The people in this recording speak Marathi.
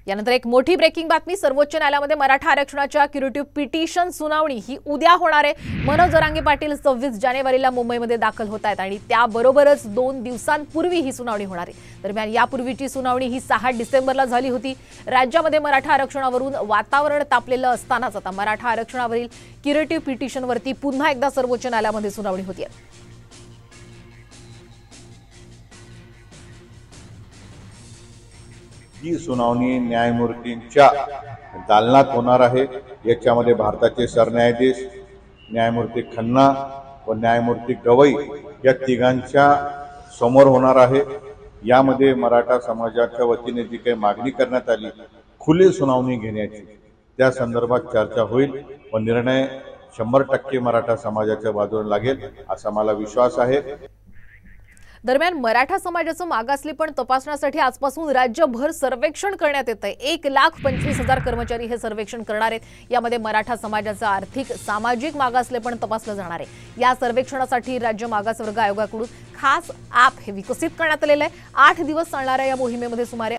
यानंतर एक मोठी ब्रेकिंग बातमी। सर्वोच्च न्यायालयामध्ये मराठा आरक्षणाच्या क्युरेटिव्ह पिटिशन सुनावणी ही उद्या होणार आहे। मनोज जरांगे पाटील 26 जानेवारीला मुंबईमध्ये दाखल होत आहेत आणि त्याबरोबरच 2 दिवसांपूर्वी ही सुनावणी होणार आहे। दरम्यान यापूर्वीची सुनावणी ही 6 डिसेंबरला झाली होती। राज्यामध्ये मराठा आरक्षणावरून वातावरण तापलेलं असतानाच आता मराठा आरक्षणावरील क्युरेटिव्ह पिटिशनवरती पुन्हा एकदा सर्वोच्च न्यायालयामध्ये सुनावणी होतीये। ही सुनावणी न्यायमूर्तींच्या दालनात होणार आहे। याच्यामध्ये भारताचे सरन्यायाधीश न्यायमूर्ती खन्ना व न्यायमूर्ती गवई या तिघांच्या समोर होणार आहे। यामध्ये मराठा समाजाच्या वतीने जी काही मागणी करण्यात आली खुली सुनावणी घेण्याची, त्या संदर्भात चर्चा होईल व निर्णय 100% मराठा समाजाच्या बाजूने लागेल असा मला विश्वास आहे। दरम्यान मराठा समाजाचं मागासलेपण तपासण्यासाठी आजपासून राज्यभर सर्वेक्षण करण्यात येत आहे। 1,25,000 कर्मचारी हे सर्वेक्षण करणार आहेत। यामध्ये मराठा समाजाचं आर्थिक सामाजिक मागासलेपण तपासलं जाणार आहे। या सर्वेक्षणासाठी राज्य मागासवर्ग आयोगाकडून खास ॲप हे विकसित करण्यात आलेलं आहे। 8 दिवस चालणाऱ्या या मोहिमेमध्ये सुमारे